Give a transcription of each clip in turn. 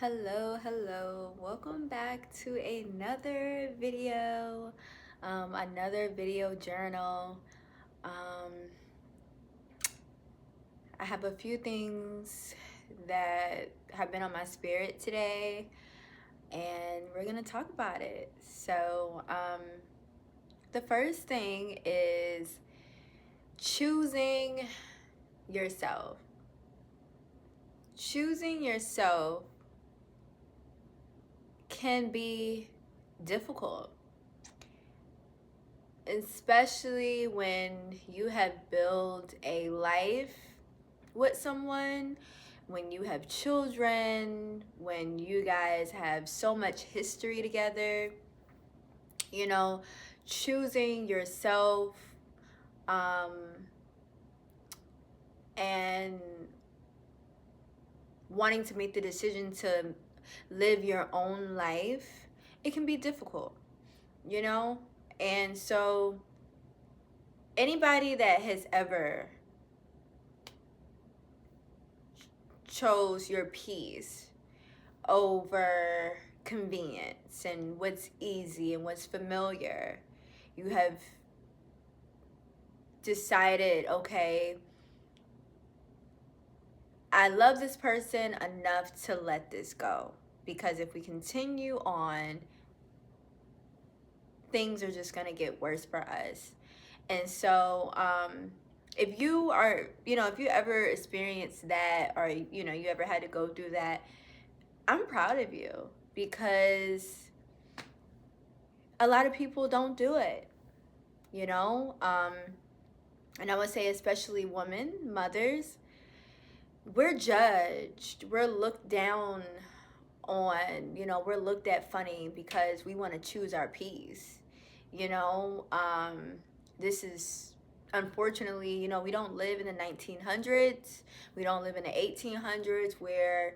Hello. Welcome back to another video, another video journal. Um, I have a few things that have been on my spirit today, and we're gonna talk about it. The first thing is choosing yourself. Choosing yourself can be difficult, especially when you have built a life with someone, when you have children, when you guys have so much history together. you know Choosing yourself, um and wanting to make the decision to live your own life, it can be difficult, you know and so anybody that has ever chose your peace over convenience and what's easy and what's familiar, you have decided, okay, I love this person enough to let this go, because if we continue on, things are just going to get worse for us. And so if you are, if you ever experienced that, or you ever had to go through that, I'm proud of you, because a lot of people don't do it, you know and I would say, especially women, mothers, we're judged, we're looked down on, we're looked at funny because we want to choose our peace. you know um this is, unfortunately, we don't live in the 1900s, we don't live in the 1800s, where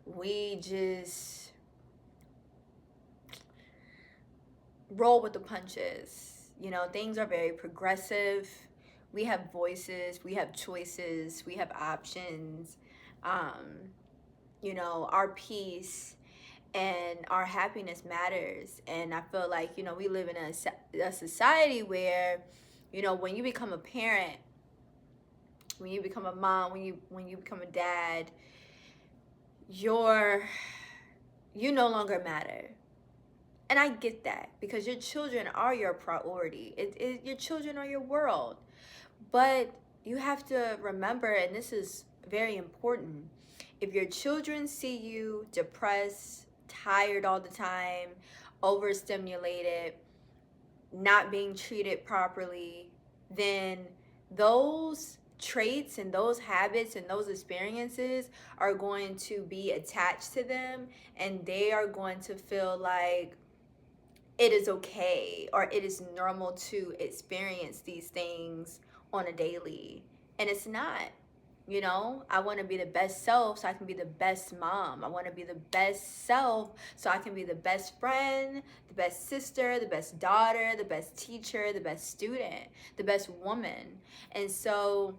we just roll with the punches. Things are very progressive. We have voices, we have choices, we have options. Um, our peace and our happiness matters. And I feel like, we live in a society where, when you become a parent, when you become a mom, when you become a dad, you're you no longer matter. And I get that, because your children are your priority. Your children are your world. But you have to remember, and this is very important, if your children see you depressed, tired all the time, overstimulated, not being treated properly, then those traits and those habits and those experiences are going to be attached to them, and they are going to feel like it is okay or it is normal to experience these things on a daily. And it's not. I want to be the best self so I can be the best mom. I want to be the best self so I can be the best friend, the best sister, the best daughter, the best teacher, the best student, the best woman. And so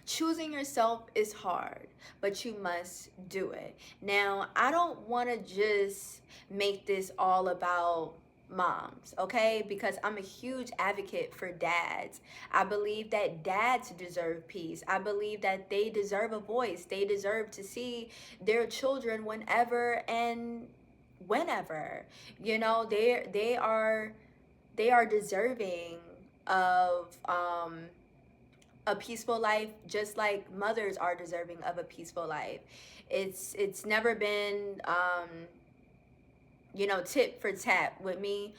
choosing yourself is hard, but you must do it. Now, I don't want to just make this all about moms, okay? Because I'm a huge advocate for dads. I believe that dads deserve peace. I believe that they deserve a voice. They deserve to see their children whenever and whenever. They are deserving of a peaceful life, just like mothers are deserving of a peaceful life. It's never been tit for tat with me.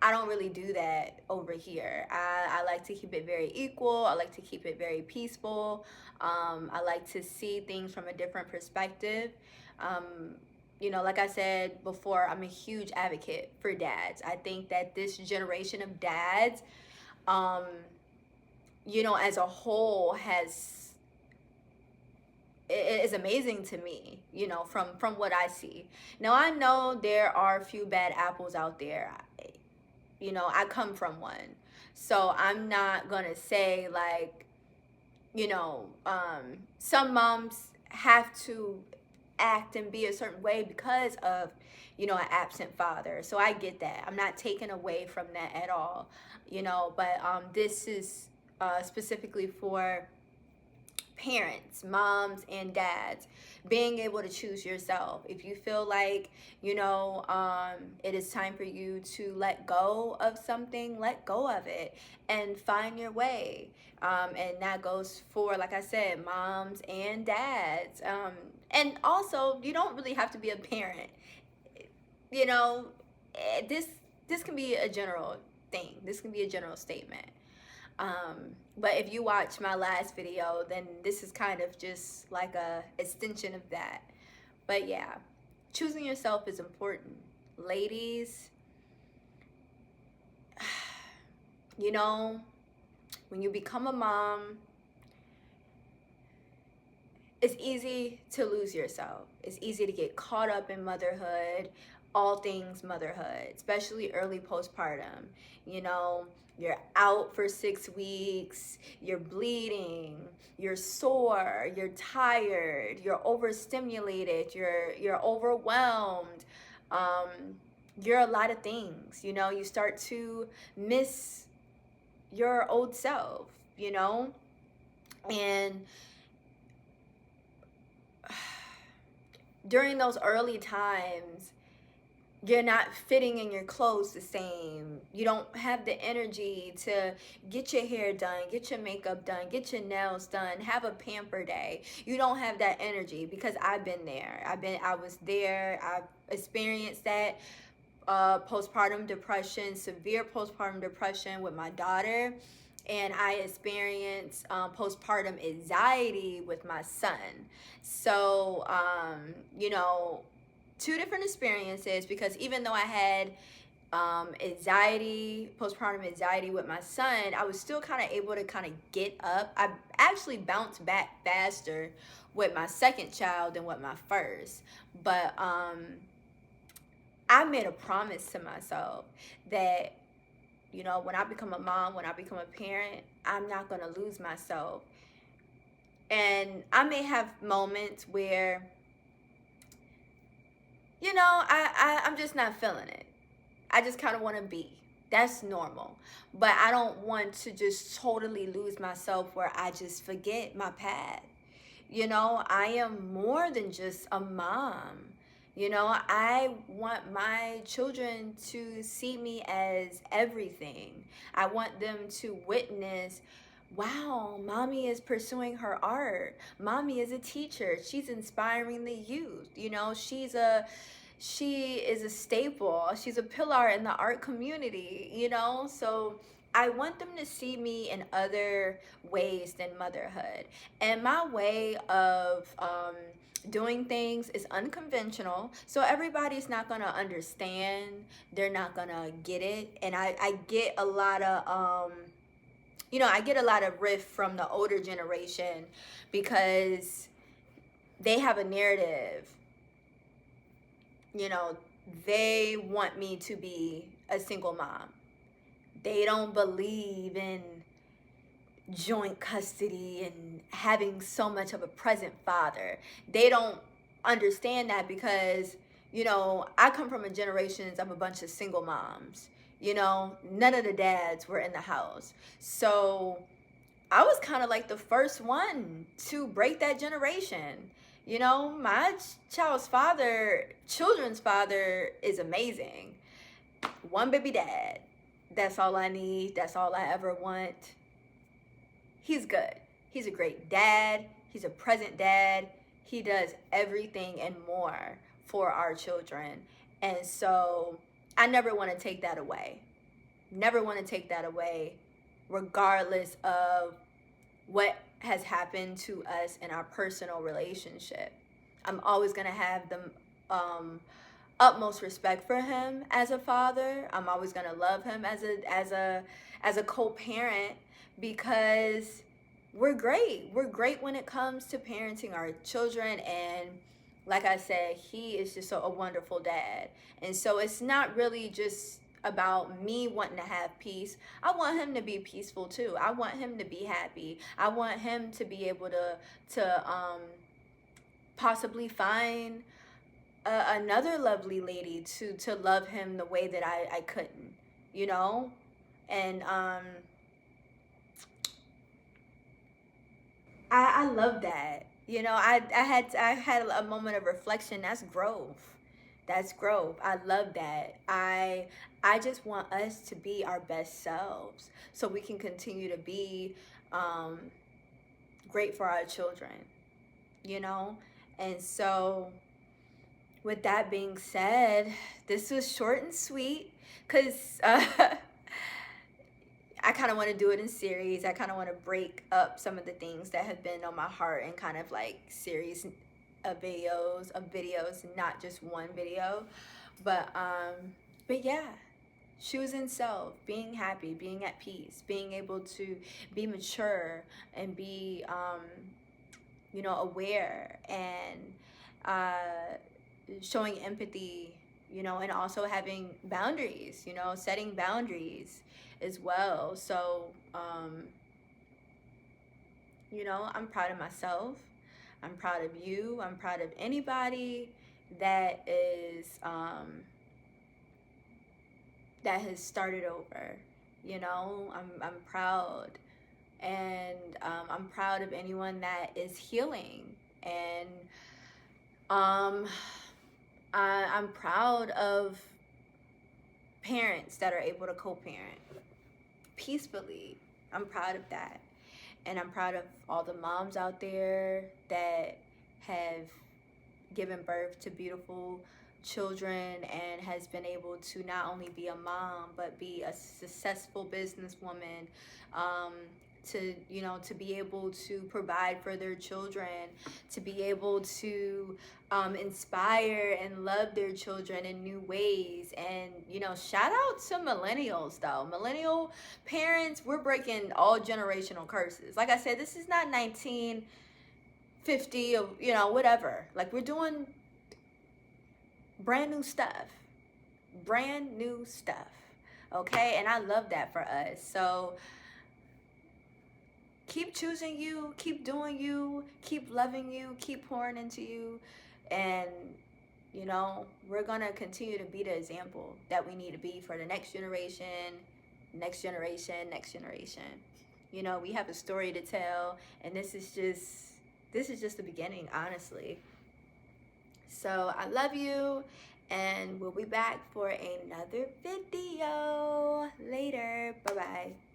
I don't really do that over here. I like to keep it very equal. I like to keep it very peaceful. I like to see things from a different perspective. Like I said before, I'm a huge advocate for dads. I think that this generation of dads, um, as a whole, is amazing to me, from what I see. Now, I know there are a few bad apples out there. I come from one. So I'm not going to say, like, some moms have to act and be a certain way because of, an absent father. So I get that. I'm not taking away from that at all, but this is specifically for parents, moms and dads, being able to choose yourself. If you feel like, it is time for you to let go of something, let go of it and find your way. And that goes for, like I said, moms and dads. And also, you don't really have to be a parent. You know, this can be a general thing. This can be a general statement. But if you watch my last video, then this is kind of just like a extension of that. But yeah, choosing yourself is important. Ladies, when you become a mom, it's easy to lose yourself. It's easy to get caught up in motherhood, all things motherhood, especially early postpartum. You're out for 6 weeks, you're bleeding, you're sore, you're tired, you're overstimulated, you're overwhelmed. You're a lot of things. You start to miss your old self, and during those early times, you're not fitting in your clothes the same. You don't have the energy to get your hair done, get your makeup done, get your nails done, have a pamper day. You don't have that energy, because I've been there. I was there. I've experienced that postpartum depression, severe postpartum depression with my daughter. And I experienced postpartum anxiety with my son. So, two different experiences, because even though I had anxiety, postpartum anxiety with my son, I was still kind of able to kind of get up. I actually bounced back faster with my second child than with my first. But I made a promise to myself that, when I become a mom, when I become a parent, I'm not going to lose myself. And I may have moments where, I'm just not feeling it. I just kind of want to be. That's normal. But I don't want to just totally lose myself where I just forget my path. I am more than just a mom. I want my children to see me as everything. I want them to witness, wow, mommy is pursuing her art. Mommy is a teacher. She's inspiring the youth. She is a staple. She's a pillar in the art community, So I want them to see me in other ways than motherhood. And my way of doing things is unconventional. So everybody's not going to understand. They're not going to get it. And I get a lot of, I get a lot of riff from the older generation, because they have a narrative. They want me to be a single mom. They don't believe in joint custody and having so much of a present father. They don't understand that, because, I come from a generation of a bunch of single moms. None of the dads were in the house. So I was kind of like the first one to break that generation. My children's father is amazing. One baby dad. That's all I need. That's all I ever want. He's good. He's a great dad. He's a present dad. He does everything and more for our children. And so I never want to take that away. Never want to take that away, regardless of what has happened to us in our personal relationship. I'm always going to have the utmost respect for him as a father. I'm always going to love him as a co-parent, because we're great. We're great when it comes to parenting our children. And like I said, he is just a wonderful dad. And so it's not really just about me wanting to have peace. I want him to be peaceful too. I want him to be happy. I want him to be able to possibly find another lovely lady to love him the way that I couldn't, you know? And I love that. You know, I had a moment of reflection. That's growth. That's growth. I love that. I just want us to be our best selves so we can continue to be um great for our children, you know? And so with that being said, this was short and sweet because I kind of want to do it in series. I kind of want to break up some of the things that have been on my heart and kind of like series of videos, not just one video. But yeah, choosing self, being happy, being at peace, being able to be mature and be you know, aware and showing empathy, you know, and also having boundaries, you know, setting boundaries as well. So, you know, I'm proud of myself. I'm proud of you. I'm proud of anybody that is, that has started over. You know, I'm proud. And I'm proud of anyone that is healing. And um, I'm proud of parents that are able to co-parent peacefully. I'm proud of that. And I'm proud of all the moms out there that have given birth to beautiful children and has been able to not only be a mom but be a successful businesswoman, to, you know, to be able to provide for their children, to be able to inspire and love their children in new ways. And, you know, shout out to millennials though. Millennial parents, we're breaking all generational curses. Like I said, this is not 1950 or, you know, whatever. Like, we're doing brand new stuff. Brand new stuff. Okay? And I love that for us. So keep choosing you, keep doing you, keep loving you, keep pouring into you. And, you know, we're going to continue to be the example that we need to be for the next generation, next generation, next generation. You know, we have a story to tell, and this is just the beginning, honestly. So I love you, and we'll be back for another video later. Bye bye.